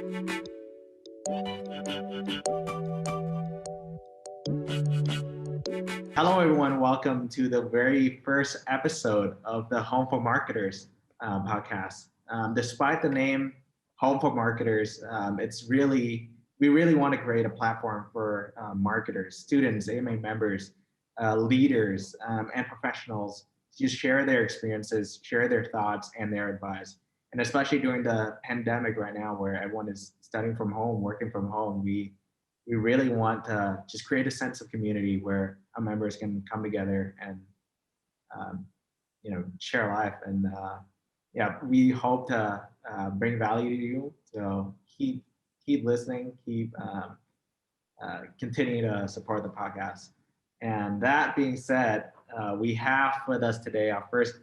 Hello, everyone. Welcome to the very first episode of the Home for Marketers podcast. Despite the name Home for Marketers, we really want to create a platform for marketers, students, AMA members, leaders, and professionals to share their experiences, share their thoughts, and their advice. And especially during the pandemic right now, where everyone is studying from home, working from home, we really want to just create a sense of community where our members can come together and um, share life. And yeah, we hope to bring value to you. So keep listening, keep continue to support the podcast. And that being said, we have with us today our first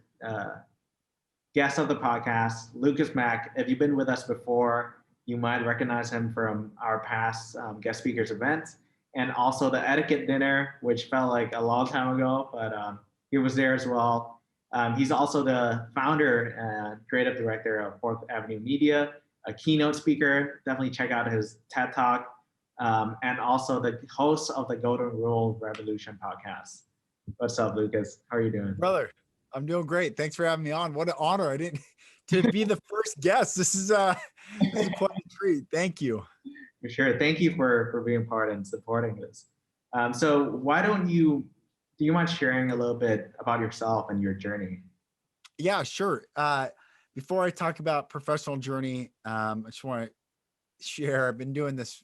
guest of the podcast, Lucas Mack. If you've been with us before, you might recognize him from our past guest speakers events and also the Etiquette Dinner, which felt like a long time ago, but he was there as well. He's also the founder and creative director of Fourth Avenue Media, a keynote speaker. Definitely check out his TED Talk, and also the host of the Golden Rule Revolution podcast. What's up, Lucas? How are you doing? Brother, I'm doing great. Thanks for having me on. What an honor. I didn't to be the first guest. This is quite a treat. Thank you. For sure. Thank you for being part and supporting this. So why don't do you mind sharing a little bit about yourself and your journey? Yeah, sure. Before I talk about professional journey, I just want to share, I've been doing this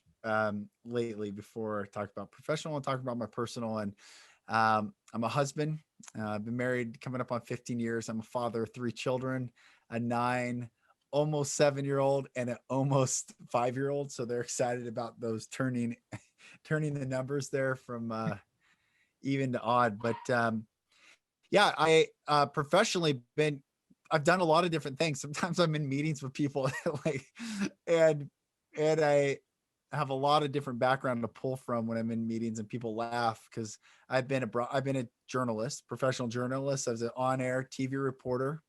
lately. Before I talk about professional, I'll talk about my personal. And I'm a husband. I've been married coming up on 15 years. I'm a father of 3 children, a 9, almost 7-year-old and an almost 5-year-old. So they're excited about those turning the numbers there from even to odd. But yeah, I professionally I've done a lot of different things. Sometimes I'm in meetings with people and I have a lot of different background to pull from when I'm in meetings, and people laugh because I've been a journalist, professional journalist. I was an on-air TV reporter.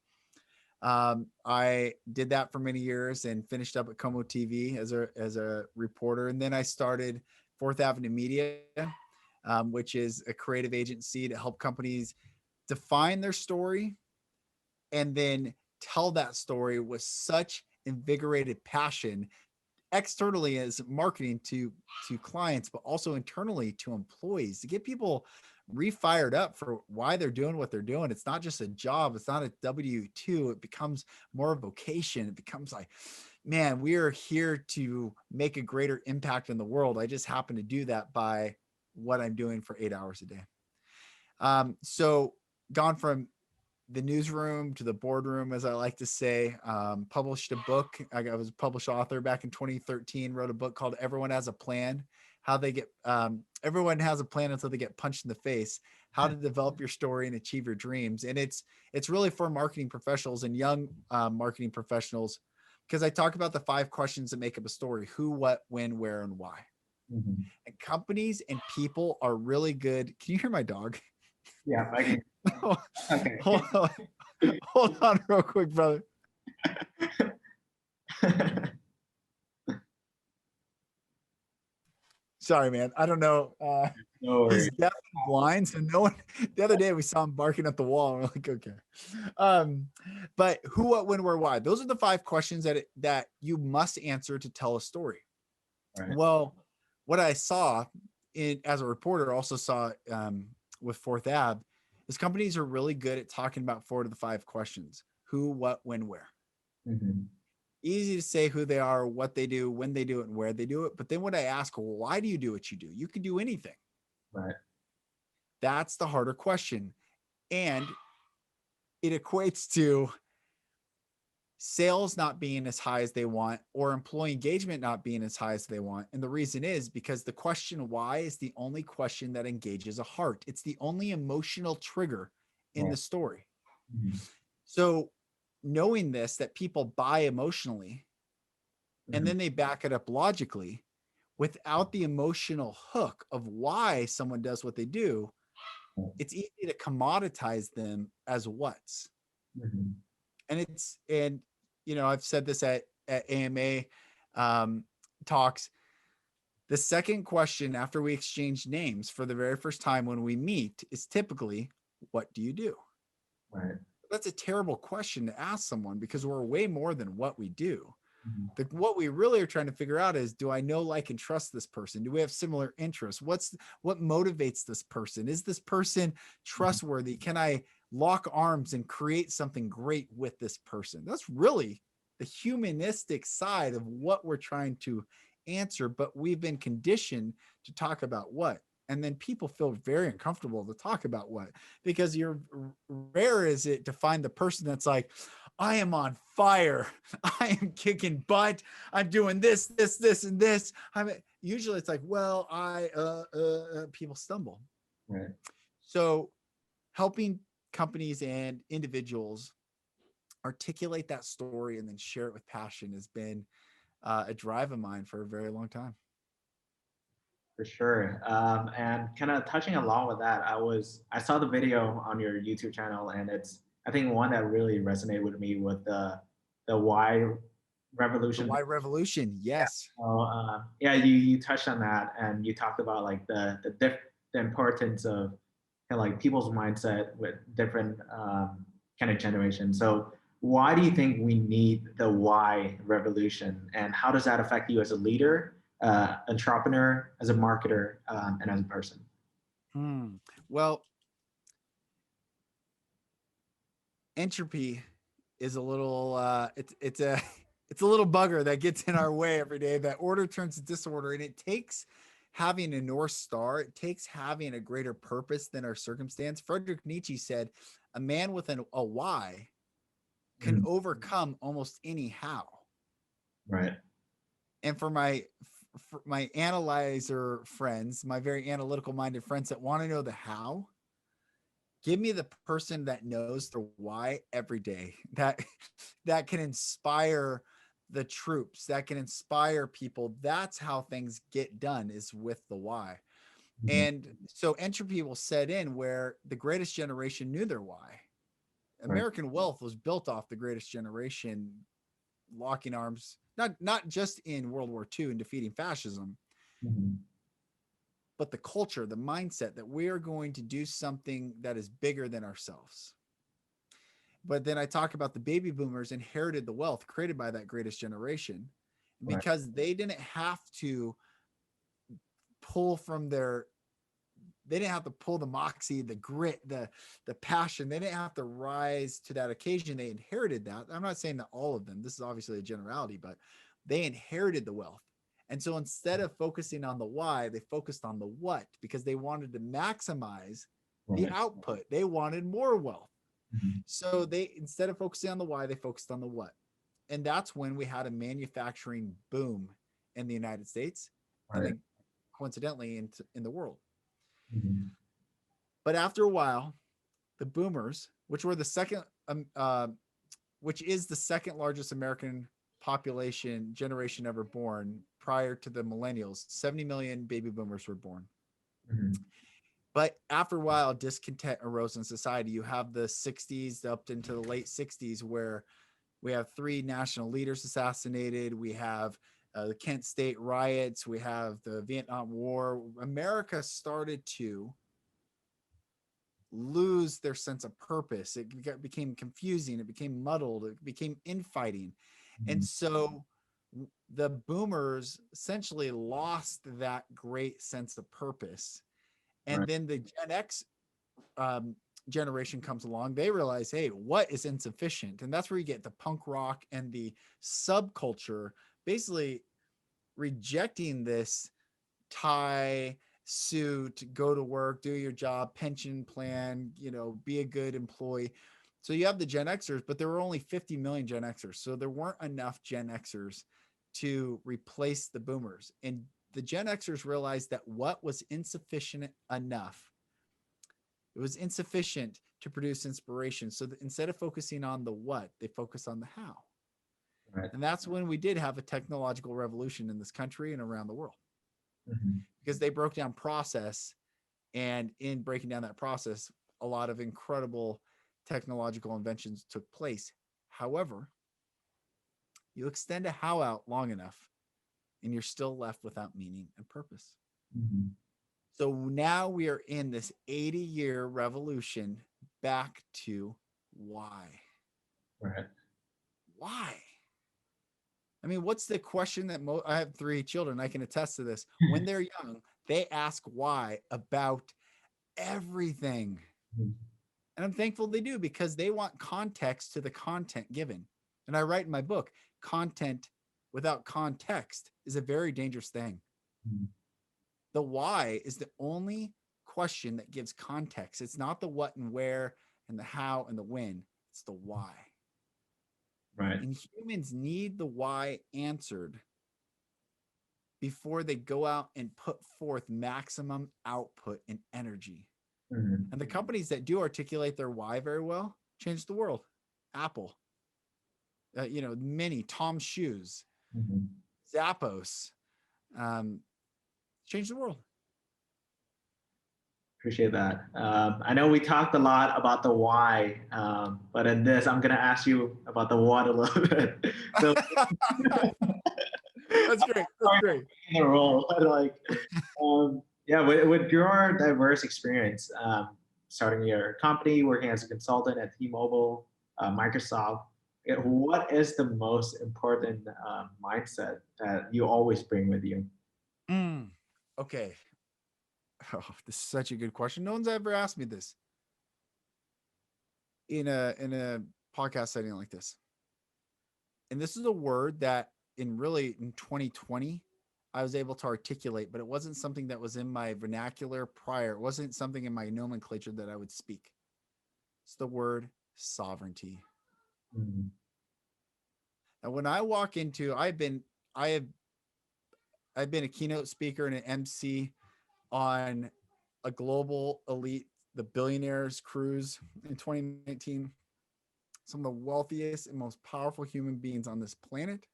I did that for many years and finished up at Como TV as a reporter. And then I started Fourth Avenue Media, which is a creative agency to help companies define their story and then tell that story with such invigorated passion externally as marketing to clients, but also internally to employees, to get people refired up for why they're doing what they're doing. It's not just a job. It's not a W-2. It becomes more a vocation. It becomes like, man, we are here to make a greater impact in the world. I just happen to do that by what I'm doing for 8 hours a day. So gone from the newsroom to the boardroom, as I like to say, published a book. I was a published author back in 2013, wrote a book called Everyone Has a Plan, how they get, everyone has a plan until they get punched in the face, how to develop your story and achieve your dreams. And it's really for marketing professionals and young marketing professionals, because I talk about the 5 questions that make up a story: who, what, when, where, and why. Mm-hmm. And companies and people are really good. Can you hear my dog? Yeah, I can. Okay. Hold on real quick, brother. Sorry, man. I don't know. No worries. He's deaf and blind, so no one. The other day we saw him barking at the wall, and we're like, okay. But who, what, when, where, why? Those are the 5 questions that you must answer to tell a story. Right. Well, what I saw as a reporter, also saw with Fourth Ave, is companies are really good at talking about 4 to the 5 questions: who, what, when, where. Mm-hmm. Easy to say who they are, what they do, when they do it, and where they do it. But then when I ask, well, why do you do what you do? You can do anything. Right. That's the harder question. And it equates to sales not being as high as they want, or employee engagement not being as high as they want. And the reason is because the question why is the only question that engages a heart. It's the only emotional trigger in the story. Mm-hmm. So knowing this, that people buy emotionally, mm-hmm. and then they back it up logically without the emotional hook of why someone does what they do, it's easy to commoditize them as what's. Mm-hmm. And I've said this at AMA, um, talks, the second question after we exchange names for the very first time when we meet is typically, what do you do? Right. That's a terrible question to ask someone because we're way more than what we do. Mhm. What we really are trying to figure out is, do I know, like, and trust this person? Do we have similar interests? What motivates this person? Is this person trustworthy? Can I lock arms and create something great with this person? That's really the humanistic side of what we're trying to answer, but we've been conditioned to talk about what. And then people feel very uncomfortable to talk about what, because you're rare is it to find the person that's like, I am on fire. I am kicking butt. I'm doing this, this, this, and this. Usually it's like, well, people stumble. Right. So helping companies and individuals articulate that story and then share it with passion has been a drive of mine for a very long time. For sure. And kind of touching along with that, I saw the video on your YouTube channel, and it's, I think, one that really resonated with me with the why The revolution. why revolution, yes. So, yeah, you touched on that, and you talked about like the importance of kind of like people's mindset with different kind of generations. So, why do you think we need the why revolution, and how does that affect you as a leader, entrepreneur, as a marketer, and as a person? Well, entropy is a little it's a it's a little bugger that gets in our way every day. That order turns to disorder, and it takes having a North Star, it takes having a greater purpose than our circumstance. Friedrich Nietzsche said, a man with a why can Mhm. overcome almost any how. Right. And for my analyzer friends, my very analytical minded friends that want to know the how, give me the person that knows the why every day, that can inspire the troops, that can inspire people. That's how things get done, is with the why. Mhm. And so entropy will set in where the greatest generation knew their why. Right. American wealth was built off the greatest generation locking arms, not just in World War II and defeating fascism, Mhm. but the culture, the mindset that we are going to do something that is bigger than ourselves. But then I talk about the baby boomers inherited the wealth created by that greatest generation Right. because they didn't have to pull from their they didn't have to pull the moxie, the grit, the passion. They didn't have to rise to that occasion. They inherited that. I'm not saying that all of them, this is obviously a generality, but they inherited the wealth. And so instead of focusing on the why, they focused on the what, because they wanted to maximize the Right. output. They wanted more wealth. Mhm. So they, instead of focusing on the why, they focused on the what. And that's when we had a manufacturing boom in the United States, and Right. then coincidentally in the world. Mhm. But after a while, the boomers, which were the second, which is the second largest American population generation ever born prior to the millennials, 70 million baby boomers were born. Mhm. But after a while, discontent arose in society. You have the 60s up into the late 60s, where we have 3 national leaders assassinated. We have the Kent State riots. We have the Vietnam War. America started to lose their sense of purpose. It became confusing. It became muddled. It became infighting. And Mhm. so the boomers essentially lost that great sense of purpose. And Right. then the Gen X um, generation comes along. They realize, hey, what is insufficient? And that's where you get the punk rock and the subculture basically rejecting this tie, suit, go to work, do your job, pension plan, be a good employee. So you have the Gen Xers, but there were only 50 million Gen Xers. So there weren't enough Gen Xers to replace the boomers. And the Gen Xers realized that what was insufficient enough, it was insufficient to produce inspiration. So instead of focusing on the what, they focus on the how. Right. And that's when we did have a technological revolution in this country and around the world, Mhm. because they broke down process. And in breaking down that process, a lot of incredible technological inventions took place. However, you extend a how out long enough, and you're still left without meaning and purpose. Mm-hmm. So now we are in this 80-year revolution back to why. Right. Why? I mean, what's the question that I have 3 children. I can attest to this. When they're young, they ask why about everything. Mhm. And I'm thankful they do, because they want context to the content given. And I write in my book, content without context is a very dangerous thing. Mhm. The why is the only question that gives context. It's not the what and where and the how and the when. It's the why. Right. And humans need the why answered before they go out and put forth maximum output and energy. Mhm. And the companies that do articulate their why very well change the world. Apple, Mini, Tom's Shoes, Mhm. Zappos, change the world. Appreciate that. I know we talked a lot about the why, but in this, I'm going to ask you about the what a little bit. So, That's great. That's great. the role, like, yeah, with your diverse experience, starting your company, working as a consultant at T-Mobile, Microsoft, what is the most important mindset that you always bring with you? Okay. Oh, this is such a good question. No one's ever asked me this in a podcast setting like this. And this is a word that in 2020, I was able to articulate, but it wasn't something that was in my vernacular prior. It wasn't something in my nomenclature that I would speak. It's the word sovereignty. Mhm. And when I walk into, I've been a keynote speaker and an MC on a global elite, the billionaires cruise in 2019. Some of the wealthiest and most powerful human beings on this planet.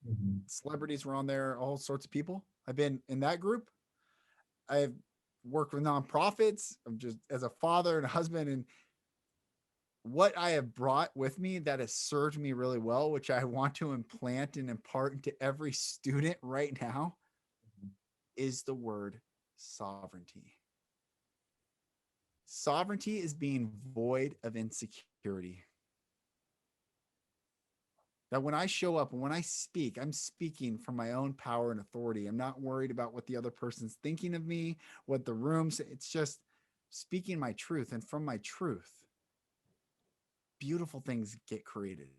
Mhm. Celebrities were on there, all sorts of people. I've been in that group. I've worked with nonprofits. I'm just as a father and a husband, and what I have brought with me that has served me really well, which I want to implant and impart into every student right now, is the word sovereignty. Sovereignty is being void of insecurity. That when I show up and when I speak, I'm speaking from my own power and authority. I'm not worried about what the other person's thinking of me, what the room's. It's just speaking my truth. And from my truth, beautiful things get created.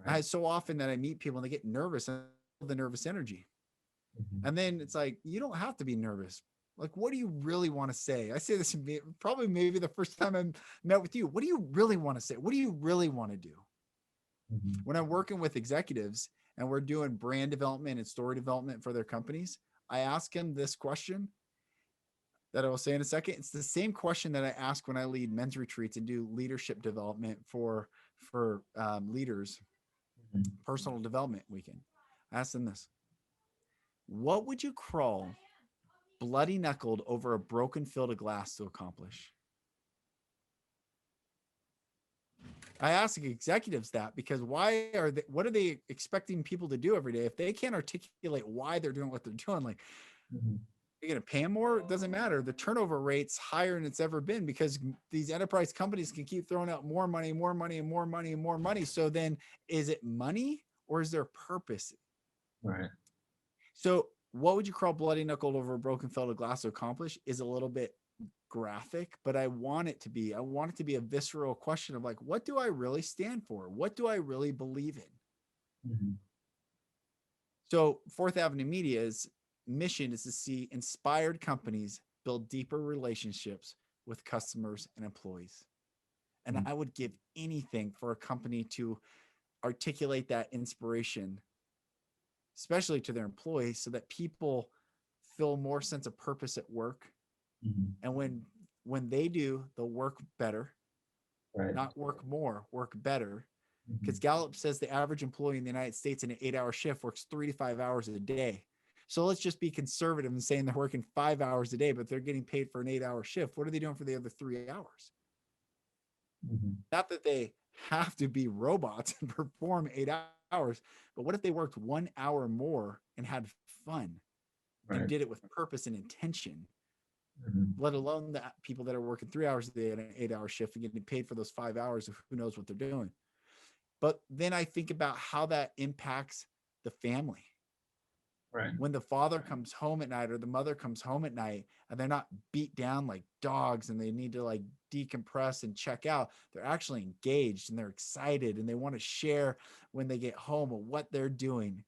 Right. So often that I meet people and they get nervous, and the nervous energy. Mhm. And then it's like, you don't have to be nervous. Like, what do you really want to say? I say this probably maybe the first time I met with you. What do you really want to say? What do you really want to do? Mhm. When I'm working with executives and we're doing brand development and story development for their companies, I ask them this question that I will say in a second. It's the same question that I ask when I lead men's retreats and do leadership development for leaders, Mhm. personal development weekend. I ask them this: what would you crawl bloody knuckled over a broken field of glass to accomplish? I ask executives that because what are they expecting people to do every day? If they can't articulate why they're doing what they're doing, like, Mhm. you're going to pay them more? It doesn't matter. The turnover rate's higher than it's ever been because these enterprise companies can keep throwing out more money, more money, and more money, and more money. So then is it money or is there purpose? Right. So what would you crawl bloody knuckled over a broken field of glass to accomplish is a little bit graphic, but I want it to be a visceral question of like, what do I really stand for? What do I really believe in? Mhm. So Fourth Avenue Media's mission is to see inspired companies build deeper relationships with customers and employees. And Mhm. I would give anything for a company to articulate that inspiration, especially to their employees, so that people feel more sense of purpose at work. Mhm. And when they do, they'll work better, Right. not work more, work better. Because Mhm. Gallup says the average employee in the United States in an 8-hour shift works 3 to 5 hours a day. So let's just be conservative and saying they're working 5 hours a day, but they're getting paid for an 8-hour shift. What are they doing for the other 3 hours? Mhm. Not that they have to be robots and perform 8 hours. hours. But what if they worked 1 hour more and had fun and Right. did it with purpose and intention? Mhm. Let alone the people that are working 3 hours a day in an 8 hour shift and getting paid for those 5 hours of who knows what they're doing. But then I think about how that impacts the family. Right. When the father comes home at night or the mother comes home at night and they're not beat down like dogs and they need to like decompress and check out, they're actually engaged and they're excited and they want to share when they get home of what they're doing.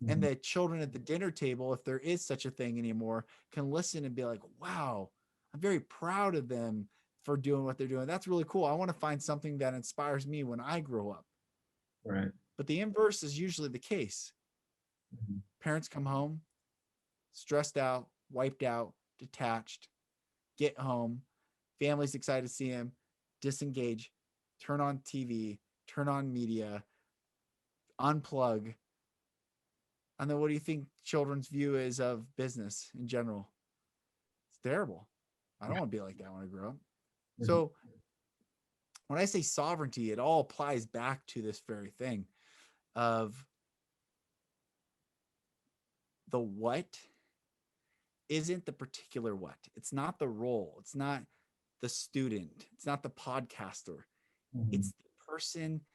And Mhm. the children at the dinner table, if there is such a thing anymore, can listen and be like, wow, I'm very proud of them for doing what they're doing. That's really cool. I want to find something that inspires me when I grow up. Right. But the inverse is usually the case. Mhm. Parents come home stressed out, wiped out, detached, get home, family's excited to see him, disengage, turn on TV, turn on media, unplug. And then what do you think children's view is of business in general? It's terrible. I don't want to be like that when I grow up. Mhm. So when I say sovereignty, it all applies back to this very thing of the what isn't the particular what. It's not the role. It's not the student. It's not the podcaster. Mhm. It's the person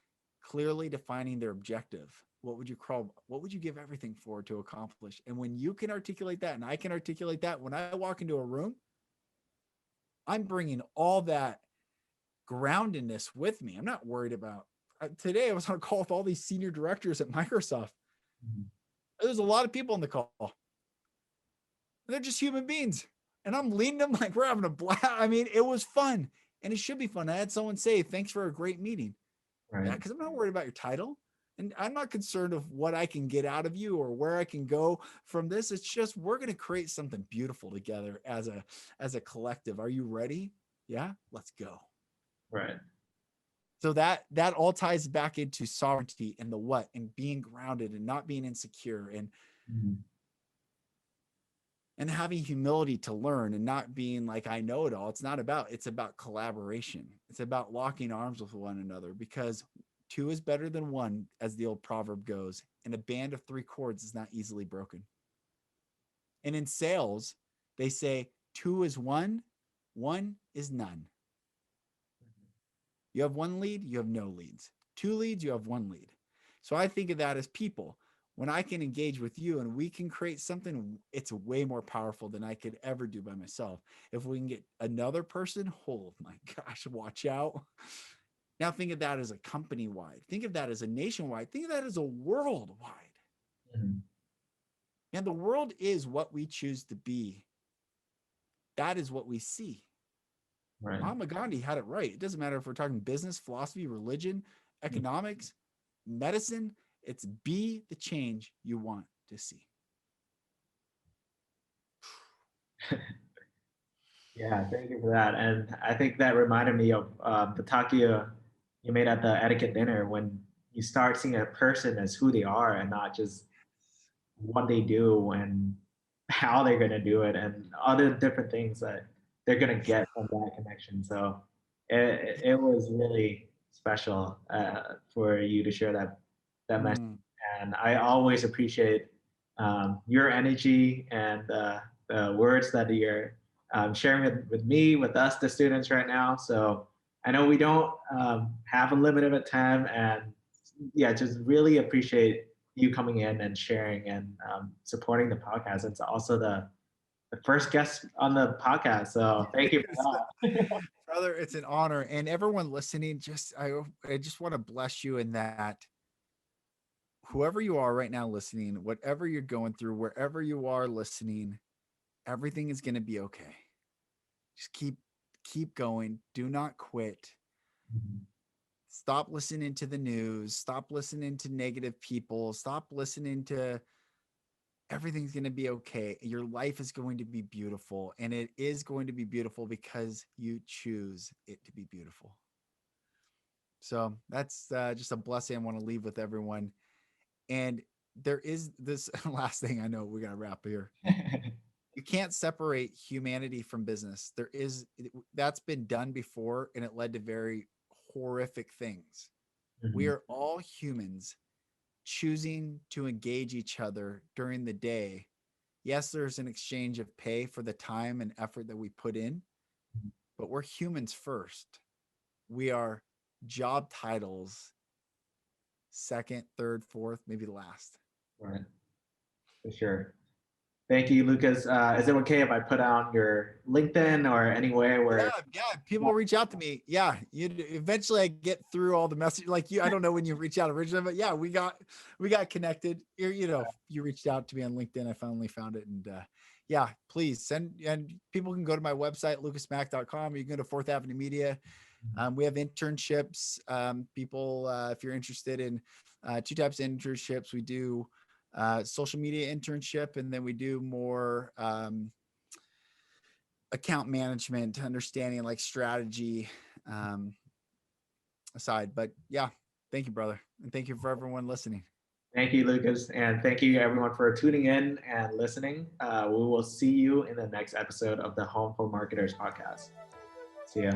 clearly defining their objective. What would you give everything for to accomplish? And when you can articulate that and I can articulate that, when I walk into a room, I'm bringing all that groundedness with me. I'm not worried about today. I was on a call with all these senior directors at Microsoft. Mhm. There's a lot of people on the call. They're just human beings. And I'm leading them like we're having a blast. I mean, it was fun and it should be fun. I had someone say, thanks for a great meeting. Yeah, Right. because I'm not worried about your title. And I'm not concerned of what I can get out of you or where I can go from this. It's just we're going to create something beautiful together as a collective. Are you ready? Yeah, let's go. Right. So that all ties back into sovereignty and the what and being grounded and not being insecure Mhm. and having humility to learn and not being like I know it all. It's about collaboration. It's about locking arms with one another because two is better than one, as the old proverb goes, and a band of three chords is not easily broken. And in sales, they say two is one is none. You have one lead, you have no leads. Two leads, you have one lead. So I think of that as people. When I can engage with you and we can create something, it's way more powerful than I could ever do by myself. If we can get another person, oh my gosh, watch out. Now think of that as a company wide. Think of that as a nationwide. Think of that as a worldwide. Mhm. And the world is what we choose to be. That is what we see. Right. Mahatma Gandhi had it right. It doesn't matter if we're talking business, philosophy, religion, economics, medicine. It's be the change you want to see. Yeah, thank you for that. And I think that reminded me of the talk you made at the etiquette dinner when you start seeing a person as who they are and not just what they do and how they're going to do it and other different things that they're going to get from that connection. So it was really special for you to share that message. Mm, And I always appreciate your energy and the words that you're sharing with me, with us, the students right now. So I know we don't have a limit of time, and yeah, just really appreciate you coming in and sharing and supporting the podcast. It's also the first guest on the podcast. So thank you for that. brother, it's an honor. And everyone listening, I just want to bless you in that whoever you are right now listening, whatever you're going through, wherever you are listening, everything is going to be okay. Just keep going. Do not quit. Mhm. Stop listening to the news. Stop listening to negative people. Stop listening to everything's going to be okay. Your life is going to be beautiful. And it is going to be beautiful because you choose it to be beautiful. So that's just a blessing I want to leave with everyone. And there is this last thing I know we got to wrap here. You can't separate humanity from business. That's been done before and it led to very horrific things. We Mhm. are all humans choosing to engage each other during the day. Yes, there's an exchange of pay for the time and effort that we put in, but we're humans first. We are job titles second, third, fourth, maybe last. Right. For sure. Thank you, Lucas. Is it okay if I put out your LinkedIn or anywhere where? Yeah. People reach out to me. Yeah, you eventually I get through all the messages. Like you, I don't know when you reach out originally, but yeah, we got connected. You reached out to me on LinkedIn. I finally found it, and yeah, please send. And people can go to my website lucasmack.com. You can go to Fourth Avenue Media. We have internships. People, if you're interested in two types of internships, we do social media internship, and then we do more account management, understanding like strategy aside. But yeah, thank you, brother. And thank you for everyone listening. Thank you, Lucas. And thank you, everyone, for tuning in and listening. We will see you in the next episode of the Home for Marketers podcast. See ya.